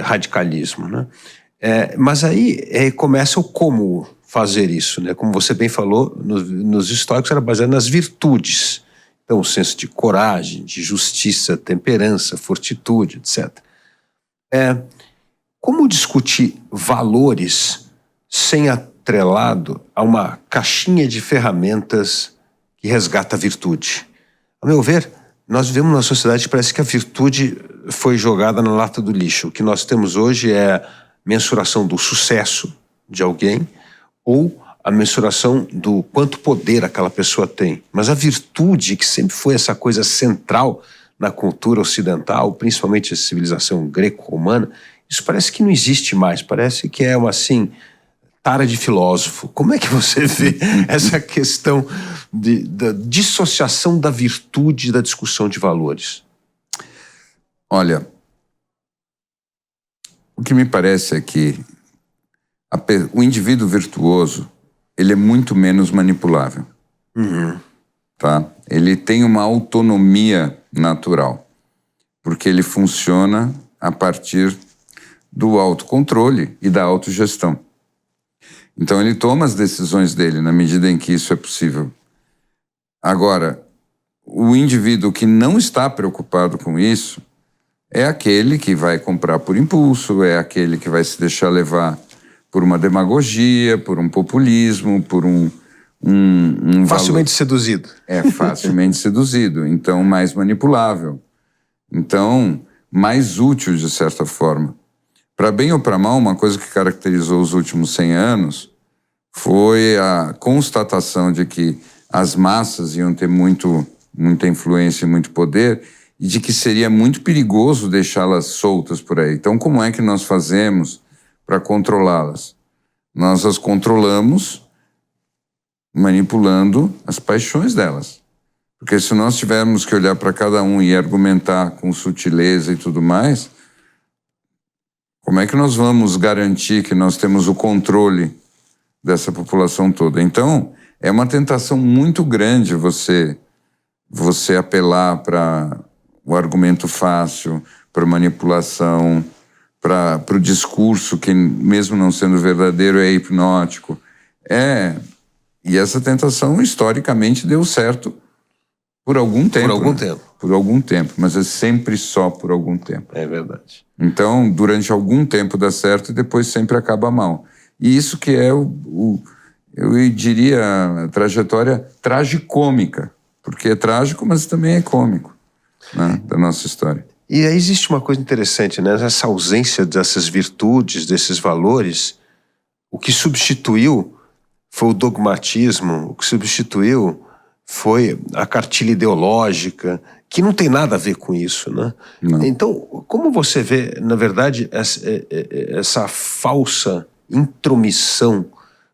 radicalismo, né? Mas aí começa o como fazer isso, né? Como você bem falou, nos estoicos era baseado nas virtudes. Então, o senso de coragem, de justiça, temperança, fortitude, etc. Como discutir valores sem atrelado a uma caixinha de ferramentas que resgata a virtude? A meu ver, nós vivemos numa sociedade que parece que a virtude foi jogada na lata do lixo. O que nós temos hoje é mensuração do sucesso de alguém ou a mensuração do quanto poder aquela pessoa tem. Mas a virtude, que sempre foi essa coisa central na cultura ocidental, principalmente a civilização greco-romana, isso parece que não existe mais, parece que é uma, assim, tara de filósofo. Como é que você vê essa questão da dissociação da virtude da discussão de valores? Olha, o que me parece é que o indivíduo virtuoso, ele é muito menos manipulável. Tá? Ele tem uma autonomia natural, porque ele funciona a partir do autocontrole e da autogestão. Então ele toma as decisões dele na medida em que isso é possível. Agora, o indivíduo que não está preocupado com isso é aquele que vai comprar por impulso, é aquele que vai se deixar levar por uma demagogia, por um populismo, por um facilmente seduzido. É facilmente seduzido, então mais manipulável, então mais útil de certa forma. Para bem ou para mal, uma coisa que caracterizou os últimos 100 anos foi a constatação de que as massas iam ter muita influência e muito poder e de que seria muito perigoso deixá-las soltas por aí. Então, como é que nós fazemos para controlá-las? Nós as controlamos manipulando as paixões delas. Porque se nós tivermos que olhar para cada um e argumentar com sutileza e tudo mais, como é que nós vamos garantir que nós temos o controle dessa população toda? Então, é uma tentação muito grande você apelar para o argumento fácil, para manipulação, para o discurso que, mesmo não sendo verdadeiro, é hipnótico. E essa tentação, historicamente, deu certo por algum tempo. Por algum tempo. Por algum tempo, mas é sempre só por algum tempo. É verdade. Então, durante algum tempo dá certo e depois sempre acaba mal. E isso que é eu diria, a trajetória tragicômica, porque é trágico, mas também é cômico, né, da nossa história. E aí existe uma coisa interessante, né? Essa ausência dessas virtudes, desses valores, o que substituiu foi o dogmatismo, o que substituiu foi a cartilha ideológica, que não tem nada a ver com isso, né? Não. Então, como você vê, na verdade, essa falsa intromissão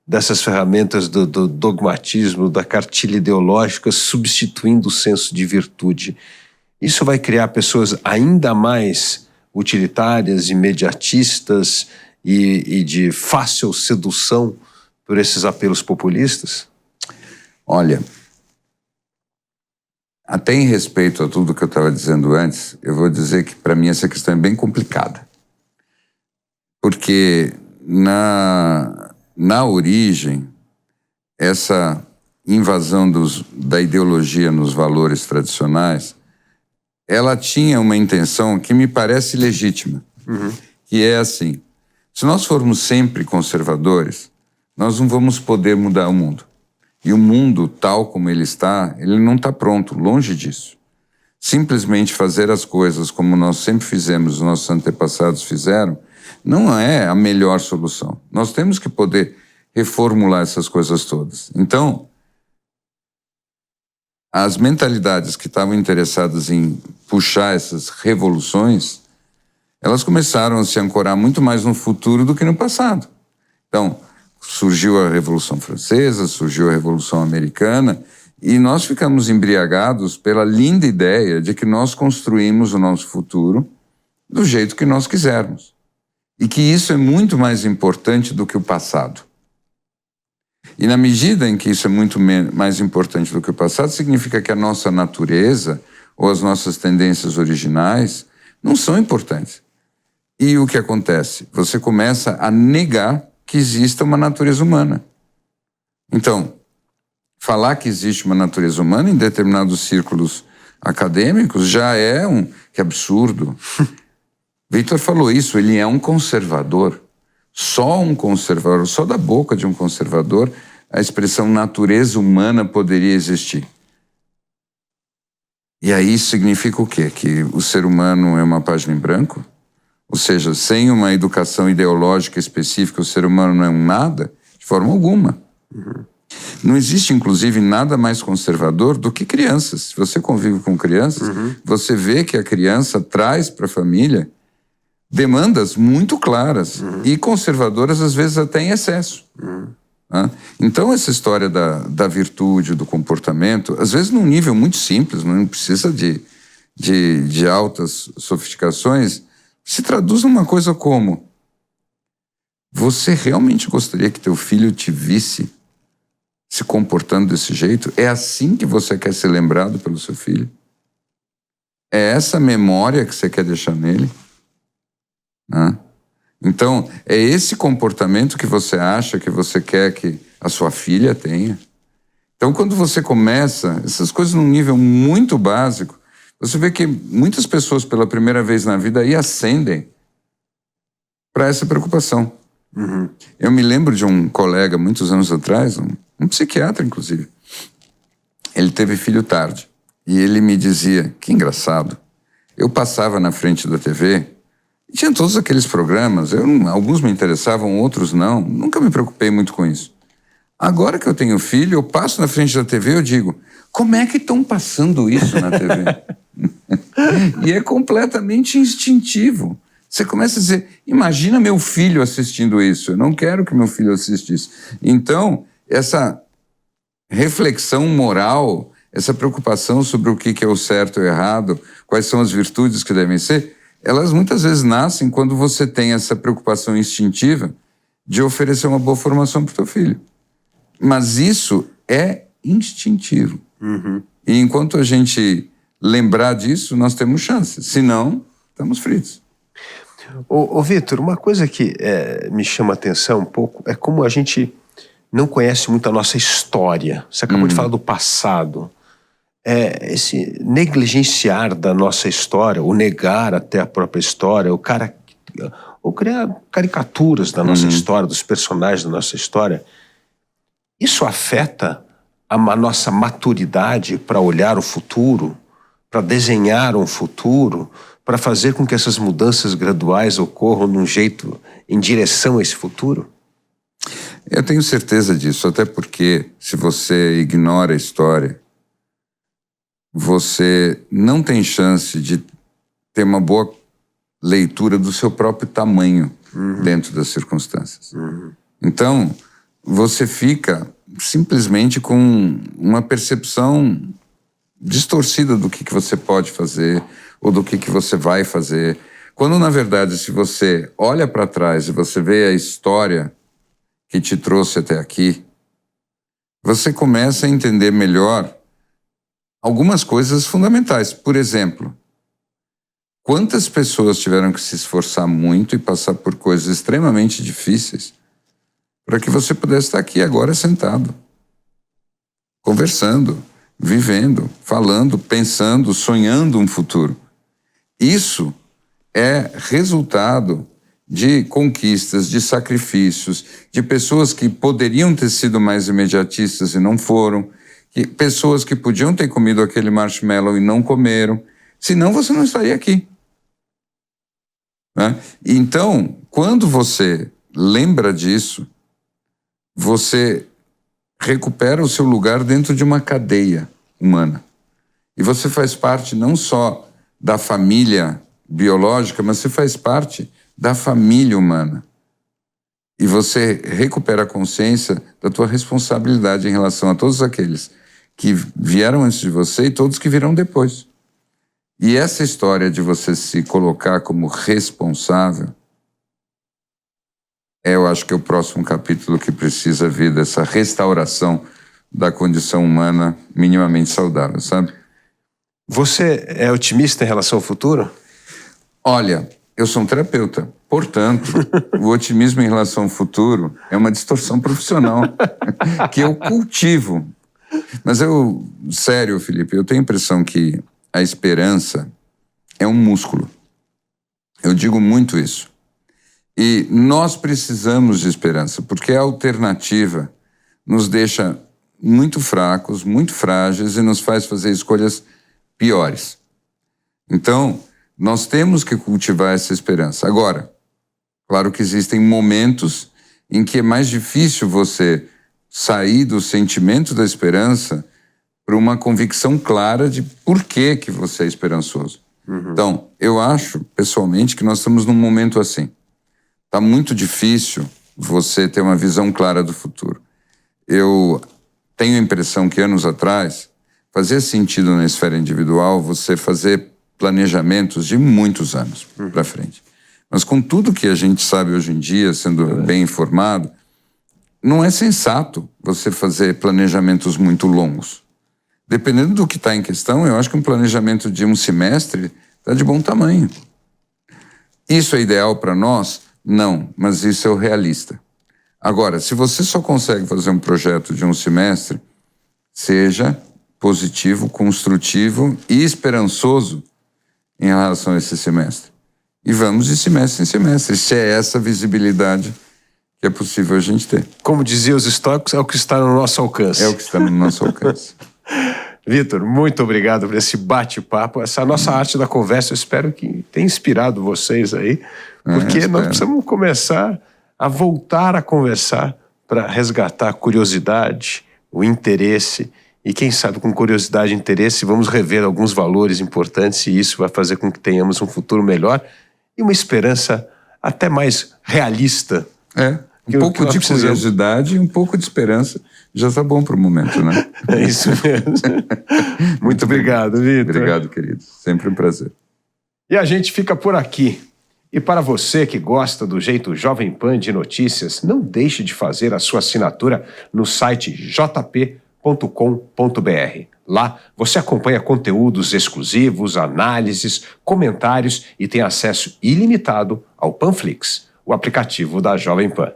dessas ferramentas do dogmatismo, da cartilha ideológica, substituindo o senso de virtude? Isso vai criar pessoas ainda mais utilitárias, imediatistas e de fácil sedução por esses apelos populistas? Olha, até em respeito a tudo que eu estava dizendo antes, eu vou dizer que para mim essa questão é bem complicada. Porque na origem, essa invasão da ideologia nos valores tradicionais, ela tinha uma intenção que me parece legítima, que é assim: se nós formos sempre conservadores, nós não vamos poder mudar o mundo. E o mundo, tal como ele está, ele não está pronto, longe disso. Simplesmente fazer as coisas como nós sempre fizemos, os nossos antepassados fizeram, não é a melhor solução. Nós temos que poder reformular essas coisas todas. Então, as mentalidades que estavam interessadas em puxar essas revoluções, elas começaram a se ancorar muito mais no futuro do que no passado. Então, surgiu a Revolução Francesa, surgiu a Revolução Americana, e nós ficamos embriagados pela linda ideia de que nós construímos o nosso futuro do jeito que nós quisermos. E que isso é muito mais importante do que o passado. E na medida em que isso é muito mais importante do que o passado, significa que a nossa natureza ou as nossas tendências originais não são importantes. E o que acontece? Você começa a negar que exista uma natureza humana. Então, falar que existe uma natureza humana em determinados círculos acadêmicos já é que absurdo. Victor falou isso, ele é um conservador. Só um conservador, só da boca de um conservador, a expressão natureza humana poderia existir. E aí isso significa o quê? Que o ser humano é uma página em branco? Ou seja, sem uma educação ideológica específica, o ser humano não é um nada? De forma alguma. Não existe, inclusive, nada mais conservador do que crianças. Se você convive com crianças, você vê que a criança traz para a família demandas muito claras e conservadoras, às vezes até em excesso. Então, essa história da virtude, do comportamento, às vezes num nível muito simples, não precisa de altas sofisticações, se traduz numa coisa como: você realmente gostaria que teu filho te visse se comportando desse jeito? É assim que você quer ser lembrado pelo seu filho? É essa memória que você quer deixar nele? Então, é esse comportamento que você acha que você quer que a sua filha tenha? Então, quando você começa essas coisas num nível muito básico, você vê que muitas pessoas pela primeira vez na vida aí ascendem para essa preocupação. Eu me lembro de um colega, muitos anos atrás, um psiquiatra, inclusive. Ele teve filho tarde. E ele me dizia, que engraçado, eu passava na frente da TV e tinha todos aqueles programas, alguns me interessavam, outros não. Nunca me preocupei muito com isso. Agora que eu tenho filho, eu passo na frente da TV e eu digo, como é que estão passando isso na TV? E é completamente instintivo. Você começa a dizer, imagina meu filho assistindo isso, eu não quero que meu filho assista isso. Então, essa reflexão moral, essa preocupação sobre o que é o certo e o errado, quais são as virtudes que devem ser, elas muitas vezes nascem quando você tem essa preocupação instintiva de oferecer uma boa formação para o teu filho. Mas isso é instintivo. E enquanto a gente lembrar disso, nós temos chance. Se não, estamos fritos. Ô Vitor, uma coisa que me chama a atenção um pouco é como a gente não conhece muito a nossa história. Você acabou de falar do passado. Esse negligenciar da nossa história, ou negar até a própria história, ou criar caricaturas da nossa história, dos personagens da nossa história, isso afeta a nossa maturidade para olhar o futuro, para desenhar um futuro, para fazer com que essas mudanças graduais ocorram num jeito em direção a esse futuro? Eu tenho certeza disso, até porque se você ignora a história, você não tem chance de ter uma boa leitura do seu próprio tamanho dentro das circunstâncias. Então, você fica simplesmente com uma percepção distorcida do que você pode fazer ou do que você vai fazer. Quando, na verdade, se você olha para trás e você vê a história que te trouxe até aqui, você começa a entender melhor algumas coisas fundamentais. Por exemplo, quantas pessoas tiveram que se esforçar muito e passar por coisas extremamente difíceis para que você pudesse estar aqui agora sentado, conversando, vivendo, falando, pensando, sonhando um futuro. Isso é resultado de conquistas, de sacrifícios, de pessoas que poderiam ter sido mais imediatistas e não foram, pessoas que podiam ter comido aquele marshmallow e não comeram, senão você não estaria aqui. Então, quando você lembra disso, você recupera o seu lugar dentro de uma cadeia humana. E você faz parte não só da família biológica, mas você faz parte da família humana. E você recupera a consciência da tua responsabilidade em relação a todos aqueles que vieram antes de você e todos que virão depois. E essa história de você se colocar como responsável, eu acho que é o próximo capítulo que precisa vir dessa restauração da condição humana minimamente saudável, sabe? Você é otimista em relação ao futuro? Olha, eu sou um terapeuta, portanto, o otimismo em relação ao futuro é uma distorção profissional que eu cultivo. Mas sério, Felipe, eu tenho a impressão que a esperança é um músculo. Eu digo muito isso. E nós precisamos de esperança, porque a alternativa nos deixa muito fracos, muito frágeis e nos faz fazer escolhas piores. Então, nós temos que cultivar essa esperança. Agora, claro que existem momentos em que é mais difícil você sair do sentimento da esperança para uma convicção clara de por que você é esperançoso. Então, eu acho, pessoalmente, que nós estamos num momento assim. Está muito difícil você ter uma visão clara do futuro. Eu tenho a impressão que anos atrás fazia sentido na esfera individual você fazer planejamentos de muitos anos para frente. Mas com tudo que a gente sabe hoje em dia, sendo bem informado, não é sensato você fazer planejamentos muito longos. Dependendo do que está em questão, eu acho que um planejamento de um semestre está de bom tamanho. Isso é ideal para nós? Não, mas isso é o realista. Agora, se você só consegue fazer um projeto de um semestre, seja positivo, construtivo e esperançoso em relação a esse semestre. E vamos de semestre em semestre, se é essa visibilidade que é possível a gente ter. Como diziam os estoicos, é o que está no nosso alcance. É o que está no nosso alcance. Vitor, muito obrigado por esse bate-papo, essa nossa arte da conversa. Eu espero que tenha inspirado vocês aí, porque nós precisamos começar a voltar a conversar para resgatar a curiosidade, o interesse, e quem sabe com curiosidade e interesse vamos rever alguns valores importantes e isso vai fazer com que tenhamos um futuro melhor e uma esperança até mais realista. Um pouco de curiosidade e um pouco de esperança já está bom para o momento, né? É isso mesmo. Muito obrigado, Vitor. Obrigado, querido. Sempre um prazer. E a gente fica por aqui. E para você que gosta do jeito Jovem Pan de notícias, não deixe de fazer a sua assinatura no site jp.com.br. Lá você acompanha conteúdos exclusivos, análises, comentários e tem acesso ilimitado ao Panflix, o aplicativo da Jovem Pan.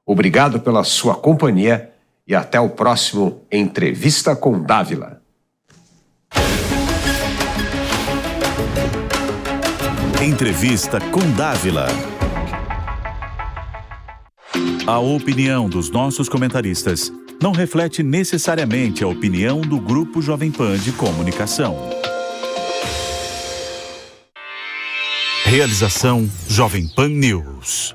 Obrigado pela sua companhia e até o próximo Entrevista com Dávila. Entrevista com Dávila. A opinião dos nossos comentaristas não reflete necessariamente a opinião do Grupo Jovem Pan de Comunicação. Realização Jovem Pan News.